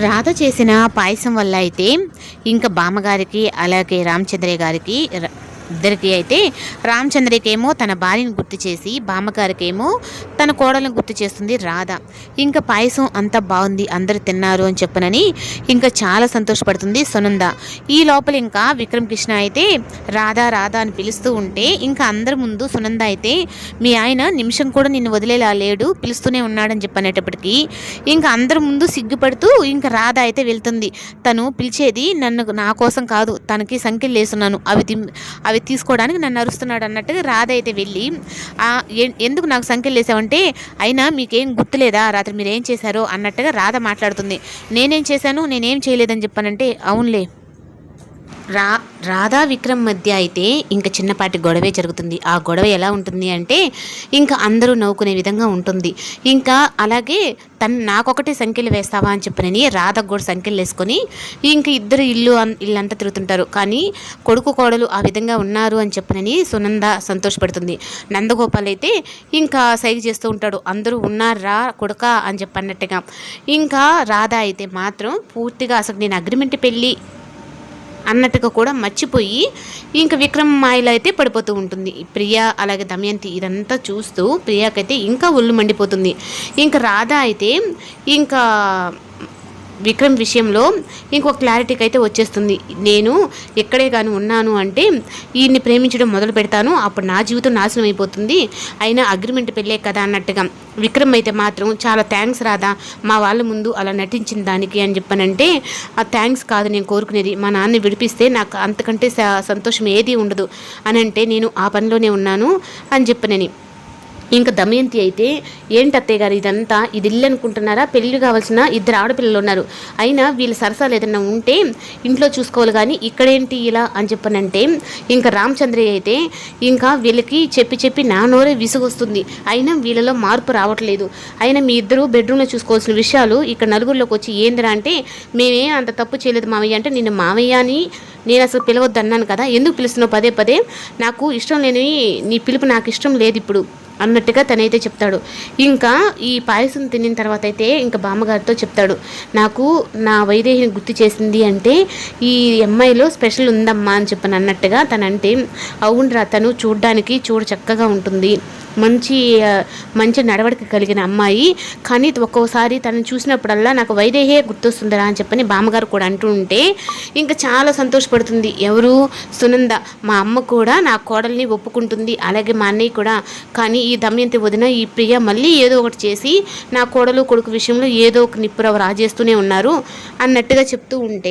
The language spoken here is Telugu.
రాధ చేసిన పాయసం వల్ల అయితే ఇంకా బామ్మగారికి అలాగే రామచంద్రయ్య గారికి ఇద్దరికి అయితే రామచంద్రకేమో తన భార్యను గుర్తు చేసి బామ్మగారికేమో తన కోడలను గుర్తు చేస్తుంది రాధ. ఇంకా పాయసం అంతా బాగుంది, అందరూ తిన్నారు అని చెప్పనని ఇంకా చాలా సంతోషపడుతుంది సునంద. ఈ లోపల ఇంకా విక్రమ్ కృష్ణ అయితే రాధా రాధా అని పిలుస్తూ ఉంటే ఇంకా అందరి ముందు సునంద అయితే మీ ఆయన నిమిషం కూడా నిన్ను వదిలేలా లేడు, పిలుస్తూనే ఉన్నాడని చెప్పనేటప్పటికీ ఇంకా అందరి ముందు సిగ్గుపడుతూ ఇంకా రాధ అయితే వెళ్తుంది. తను పిలిచేది నన్ను నా కోసం కాదు, తనకి సంఖ్యలు వేస్తున్నాను, అవి తీసుకోవడానికి నన్ను అరుస్తున్నాడు అన్నట్టుగా రాధ అయితే వెళ్ళి ఎందుకు నాకు సంఖ్యలు వేసావంటే అయినా మీకేం గుర్తులేదా రాత్రి మీరు ఏం చేశారో అన్నట్టుగా రాధ మాట్లాడుతుంది. నేనేం చేశాను, నేనేం చేయలేదని చెప్పానంటే అవునులే. రాధా విక్రమ్ మధ్య అయితే ఇంకా చిన్నపాటి గొడవే జరుగుతుంది. ఆ గొడవ ఎలా ఉంటుంది అంటే ఇంకా అందరూ నవ్వుకునే విధంగా ఉంటుంది. ఇంకా అలాగే నాకొకటే సంఖ్యలు వేస్తావా అని చెప్పనని రాధకు కూడా సంఖ్యలు వేసుకొని ఇంక ఇద్దరు ఇల్లంతా తిరుగుతుంటారు. కానీ కొడుకు కోడలు ఆ విధంగా ఉన్నారు అని చెప్పనని సునంద సంతోషపడుతుంది. నందగోపాల్ అయితే ఇంకా సైగ చేస్తూ ఉంటాడు, అందరూ ఉన్నారా కొడుక అని చెప్పన్నట్టుగా. ఇంకా రాధ అయితే మాత్రం పూర్తిగా అసలు నేను అగ్రిమెంట్ పెళ్ళి అన్నట్టుగా కూడా మర్చిపోయి ఇంకా విక్రమ్ మాయలో అయితే పడిపోతూ ఉంటుంది. ప్రియా అలాగే దమయంతి ఇదంతా చూస్తూ ప్రియాకైతే ఇంకా ఒళ్ళు మండిపోతుంది. ఇంకా రాధ అయితే ఇంకా విక్రమ్ విషయంలో ఇంకొక క్లారిటీకి అయితే వచ్చేస్తుంది. నేను ఎక్కడే కానీ ఉన్నాను అంటే ఈయన్ని ప్రేమించడం మొదలు పెడతాను, అప్పుడు నా జీవితం నాశనం అయిపోతుంది, అయినా అగ్రిమెంట్ పెళ్ళే కదా అన్నట్టుగా. విక్రమ్ అయితే మాత్రం చాలా థ్యాంక్స్ రాదా మా వాళ్ళ ముందు అలా నటించిన దానికి అని చెప్పానంటే ఆ థ్యాంక్స్ కాదు నేను కోరుకునేది, మా నాన్నని విడిపిస్తే నాకు అంతకంటే సంతోషం ఏదీ ఉండదు అని అంటే నేను ఆ పనిలోనే ఉన్నాను అని చెప్పనని. ఇంకా దమయంతి అయితే ఏంటి అత్తయ్య గారు ఇదంతా, ఇది ఇల్లు అనుకుంటున్నారా, పెళ్ళి కావాల్సిన ఇద్దరు ఆడపిల్లలు ఉన్నారు, అయినా వీళ్ళ సరసాలు ఏదైనా ఉంటే ఇంట్లో చూసుకోవాలి కానీ ఇక్కడేంటి ఇలా అని చెప్పనంటే ఇంకా రామచంద్రయ్య అయితే ఇంకా వీళ్ళకి చెప్పి నా నోరే విసుగొస్తుంది, అయినా వీళ్ళలో మార్పు రావట్లేదు, అయినా మీ ఇద్దరు బెడ్రూమ్లో చూసుకోవాల్సిన విషయాలు ఇక్కడ నలుగురిలోకి వచ్చి ఏందిరా అంటే మేమే అంత తప్పు చేయలేదు మావయ్య అంటే నిన్ను మావయ్య అని నేను అసలు పిలవద్దు అన్నాను కదా, ఎందుకు పిలుస్తున్నావు పదే పదే, నాకు ఇష్టం లేని నీ పిలుపు నాకు ఇష్టం లేదు ఇప్పుడు అన్నట్టుగా తనైతే చెప్తాడు. ఇంకా ఈ పాయసం తినిన తర్వాత అయితే ఇంకా బామ్మగారితో చెప్తాడు, నాకు నా వైదేహిని గుర్తు చేసింది అంటే ఈ అమ్మాయిలో స్పెషల్ ఉందమ్మా అని చెప్పని అన్నట్టుగా తనంటే అవునరా, తను చూడ్డానికి చక్కగా ఉంటుంది, మంచి నడవడిక కలిగిన అమ్మాయి, కానీ ఒక్కోసారి తనను చూసినప్పుడల్లా నాకు వైదేహే గుర్తొస్తుందిరా అని చెప్పని బామ్మగారు కూడా అంటూ ఉంటే ఇంకా చాలా సంతోషపడుతుంది. ఎవరు సునంద, మా అమ్మ కూడా నా కోడల్ని ఒప్పుకుంటుంది, అలాగే మా అన్నయ్య కూడా, కానీ ఈ దమయంతి వదిన ఈ ప్రియ మళ్ళీ ఏదో ఒకటి చేసి నా కోడలు కొడుకు విషయంలో ఏదో ఒక నిప్పురవ రాజేస్తూనే ఉన్నారు అన్నట్టుగా చెప్తూ ఉంటే